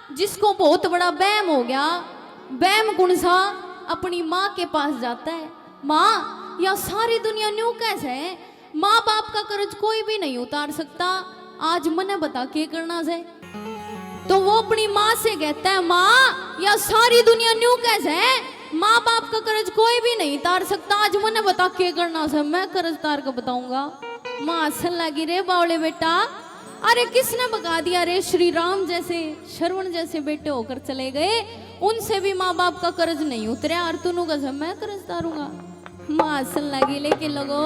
जिसको बहुत बड़ा वहम हो गया, वहम कौन सा, अपनी माँ के पास जाता है। माँ, या सारी दुनिया न्यू कैसे है, माँ बाप का कर्ज कोई भी नहीं उतार सकता, आज मने बता के करना से। तो वो अपनी माँ से कहता है, माँ या सारी दुनिया न्यू कैसे है, माँ बाप का कर्ज कोई भी नहीं उतार सकता, आज मने बता के करना से, मैं कर्ज तार का बताऊंगा। माँ हंसन लगी, रे बावले बेटा, अरे किसने बता दिया रे, श्री राम जैसे श्रवण जैसे बेटे होकर चले गए, उनसे भी माँ बाप का कर्ज नहीं उतरा, और तूनू का मैं कर्ज तारूंगा। माँ हंसन लगी, लेकिन लोगो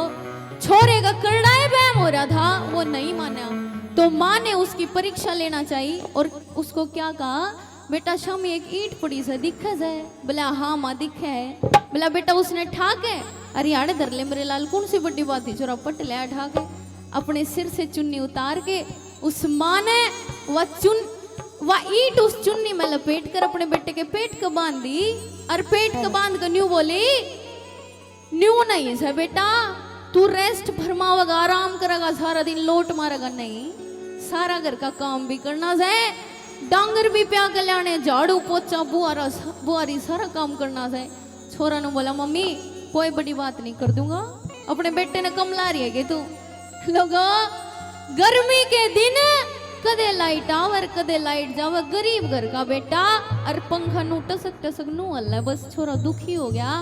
छोरे का करड़ाए वहम हो रहा था, वो नहीं माना। तो माँ ने उसकी परीक्षा लेना चाहिए और उसको क्या कहा, बेटा शाम एक ईंट पड़ी से दिखा जाए। बोला हाँ माँ दिखा है। बोला बेटा उसने ठाक है, अरे यार धर ले मेरे लाल, कौन सी बड़ी बात थी, चोरा पट लिया ठाक है। अपने सिर से चुन्नी उतार के उस माँ ने वह ईंट उस चुन्नी में लपेट कर अपने बेटे के पेट को बांध दी, और पेट को बांध कर न्यू बोली, न्यू नहीं है बेटा, तू रेस्ट फरमावेगा, आराम करेगा, सारा दिन लोट मारेगा नहीं, सारा घर का काम भी करना है, डांगर भी प्या कल्याणे, झाड़ू पोछा बुआरी सारा काम करना है। छोरा ने बोला मम्मी कोई बड़ी बात नहीं, कर दूंगा। अपने बेटे ने कम ला रही है कि तू लोगो, गर्मी के दिन कदे लाइट आवर कदे लाइट जावे, गरीब घर का बेटा, और पंखा नू टसक टसक नू हल्ला, बस छोरा दुखी हो गया।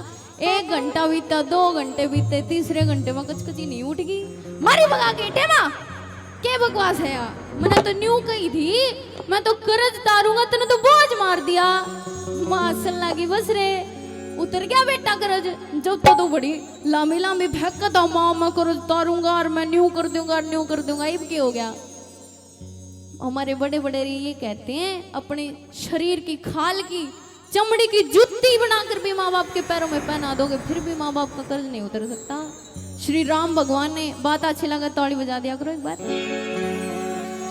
1 घंटा बीता, 2 घंटे बीते, तीसरे घंटे में कचकची नहीं उठ गई, मारी भगा के टेमा, क्या बकवास है यार, मैंने तो न्यू कही थी, मैं तो कर्ज तारूंगा, तूने तो बोझ मार दिया। माँ हंसन लगी, बस रे उतर गया बेटा कर्ज, जब तो बड़ी लामी लामी फेंक था, माँ मैं कर्ज तारूंगा और मैं न्यू कर दूंगा, न्यू कर दूंगा, अब क्या हो गया। हमारे बड़े बड़े ये कहते हैं, अपने शरीर की खाल की चमड़ी की जूती बनाकर भी माँ बाप के पैरों में पहना दोगे, फिर भी माँ बाप का कर्ज नहीं उतर सकता। श्री राम भगवान ने, बात अच्छी लगा ताली बजा दिया करो एक बार।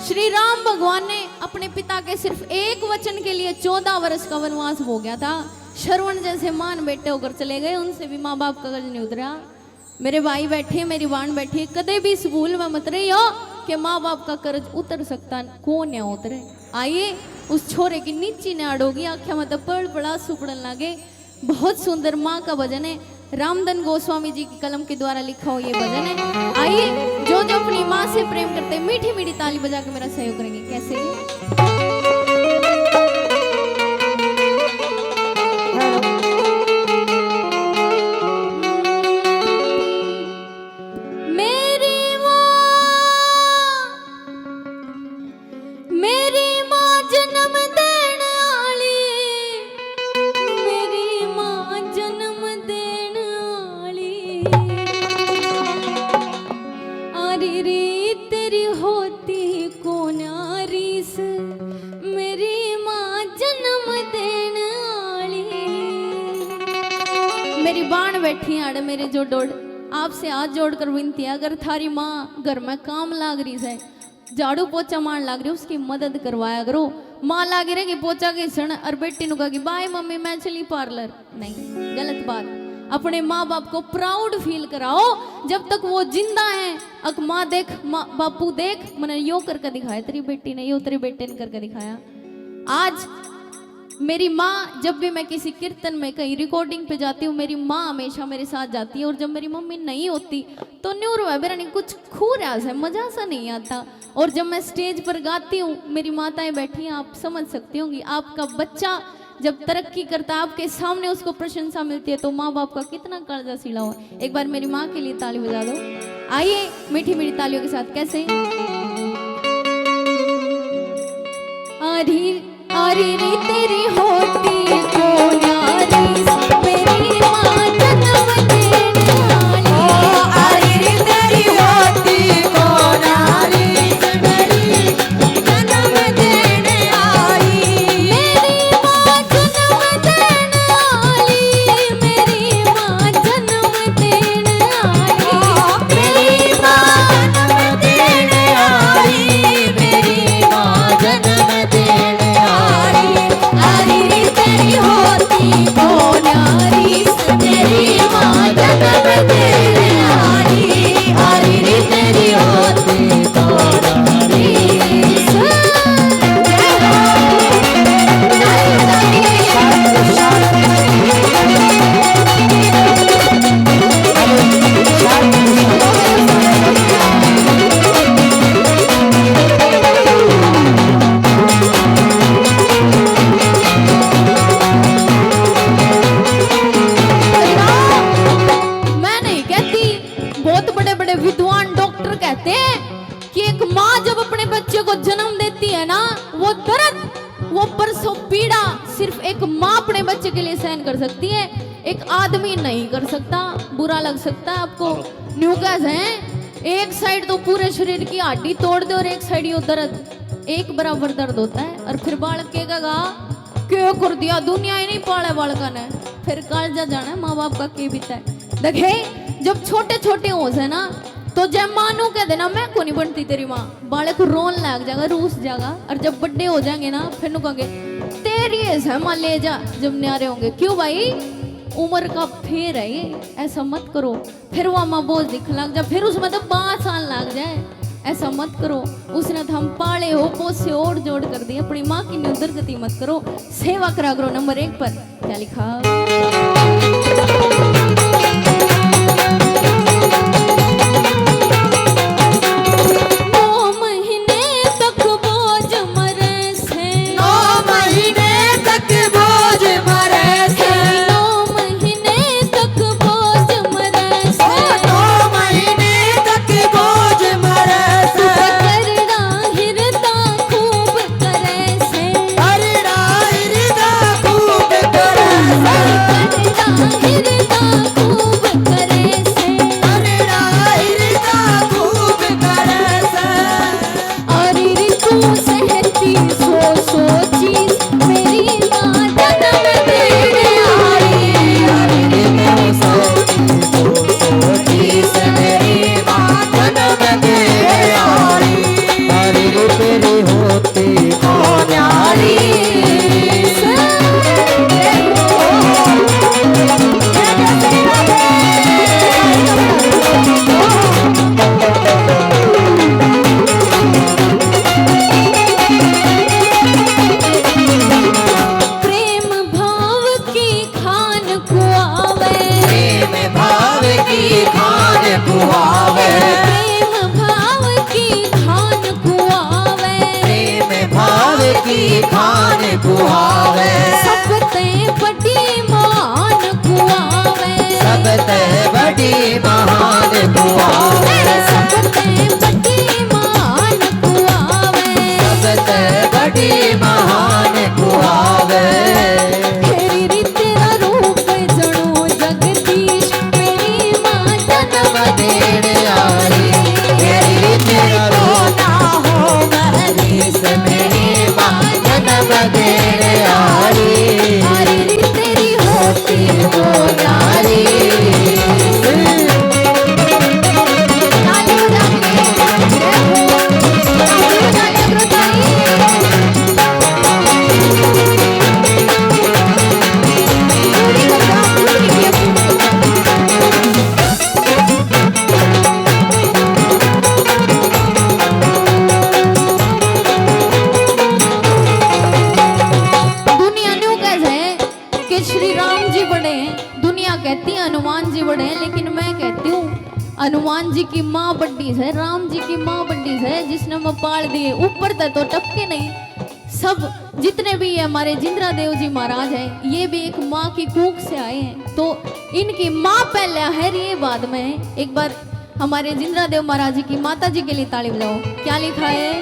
श्री राम भगवान ने अपने पिता के सिर्फ एक वचन के लिए 14 वर्ष का वनवास हो गया था। श्रवण जैसे मान बेटे होकर चले गए, उनसे भी माँ बाप का कर्ज नहीं उतरा। मेरे भाई बैठे, मेरी बहन बैठी, कदे भी इस भूल में मत रही हो कि माँ बाप का कर्ज उतर सकता, कौन है उतरे। आइए उस छोरे की नीची ने अड़ोगी, आख्या मतलब पड़ पड़ा सुपड़न लागे। बहुत सुंदर माँ का भजन है, रामधन गोस्वामी जी की कलम के द्वारा लिखा हो ये भजन है। आइए जो जो अपनी माँ से प्रेम करते हैं, मीठी मीठी ताली बजा के मेरा सहयोग करेंगे। कैसे मेरी बाण बैठी आड़ मेरे जो डोड, आपसे हाथ जोड़कर विनती है, अगर थारी माँ घर में काम लाग रही है, झाड़ू पोछा मार लाग रही, उसकी मदद करवाया करो। माँ लागे रहे कि पोछा के सण और बेटी नु कहा कि बाय मम्मी मैं चली पार्लर, नहीं, गलत बात। अपने माँ बाप को प्राउड फील कराओ जब तक वो जिंदा है। अक माँ देख, माँ बापू देख, मैंने यो करके दिखाया, तेरी बेटी ने यो, तेरी बेटे ने करके दिखाया। आज मेरी माँ, जब भी मैं किसी कीर्तन में कहीं रिकॉर्डिंग पे जाती हूँ, मेरी माँ हमेशा मेरे साथ जाती है, और जब मेरी मम्मी नहीं होती तो न्यूरो है मेरा, नहीं कुछ खू रहा है, मजा सा नहीं आता। और जब मैं स्टेज पर गाती हूँ, मेरी माताएं बैठी हैं, आप समझ सकती होंगी, आपका बच्चा जब तरक्की करता है, आपके सामने उसको प्रशंसा मिलती है, तो माँ बाप का कितना कर्जा सीला हुआ। एक बार मेरी माँ के लिए ताली बजा दो। आइए मीठी मीठी तालियों के साथ। कैसे आरी री तेरी होती को नारी, मेरी माँ जन्म देने वाली। आरी री तेरी होती को नारी, मेरी जन्म देने आई। मेरी माँ जन्म देने वाली, मेरी माँ जन्म देने आई। मेरी माँ जन्म देने आई, मेरी माँ जन्म देने आई। आरी ना, वो दर्द, वो परसों पीड़ा सिर्फ एक माँ अपने बच्चे के लिए सहन कर सकती है, एक आदमी नहीं कर सकता। बुरा लग सकता है आपको, न्यूकैस है, एक साइड तो पूरे शरीर की हड्डी तोड़ दे और एक साइड यो दर्द, एक बराबर दर्द होता है। और फिर बालक कहेगा क्यों कर दिया, दुनिया ही नहीं पाले बालका ने, फिर कालजा जाना है माँ बाप का के बीता है। देखे जब छोटे छोटे हो से ना, तो जब माँ नू कह देना मैं को नहीं बनती तेरी माँ, बालक रोन लग जाएगा, रूस जाएगा। और जब बड्डे हो जाएंगे ना, फिर नु कहेंगे तेरी ऐसा माँ ले जा, जब न्यारे होंगे। क्यों भाई, उम्र का फेर है ये, ऐसा मत करो। फिर वो माँ बोझ दिखने लग जाए, फिर उसमें तो 5 साल लग जाए, ऐसा मत करो। उसने तो हम पाले हो, पोसे और जोड़ कर दिए, अपनी माँ की दुर्गति मत करो, सेवा करा करो। नंबर 1 पर क्या लिखा, हनुमान जी की माँ बड्डी है, राम जी की माँ बड्डी है, जिसने मैं पाल दिए ऊपर तक तो टपके नहीं। सब जितने भी ये हमारे जिंद्रा देव जी महाराज हैं, ये भी एक माँ की कूख से आए हैं, तो इनकी माँ पहले है, ये बाद में है। एक बार हमारे जिंद्रा देव महाराज जी की माता जी के लिए ताली बजाओ। क्या लिखा है,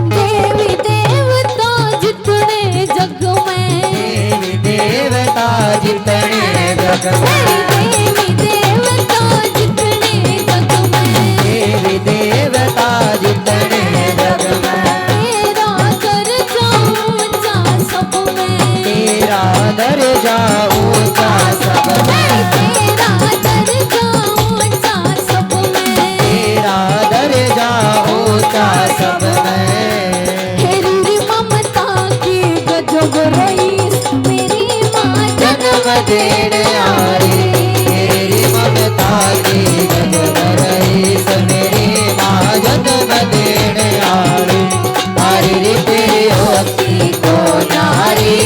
देवी देवता जितने जग में, देवी देवता जितने जग में, देवी देवता जितने जग में, देवी देवता जितने जग में, तेरा दर्जा ऊंचा सब में, तेरा दर्जा ऊंचा सब में, तेरा दर्जा ऊंचा सब में, तेरा दर्जा ऊंचा सब में। तेरी ममता की गजब रईस मेरी माँ जन्म देने आई, तेरी ममता की गजब रईस मेरी माँ जन्म देने आई, हरी तेरी होती को नारी।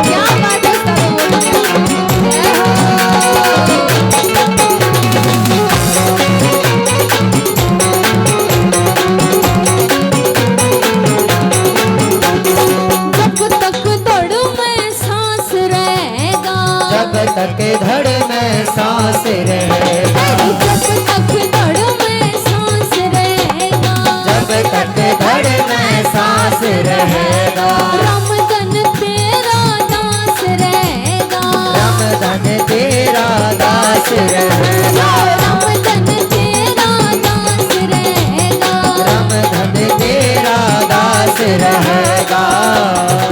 क्या बात है सब जब तक धड़ में सांस रहेगा, जब तक धड़ में सांस रहेगा, जब तक धड़ में सांस रहेगा, दास रहेगा, राम धन तेरा दास रहेगा, राम धन तेरा दास रहेगा।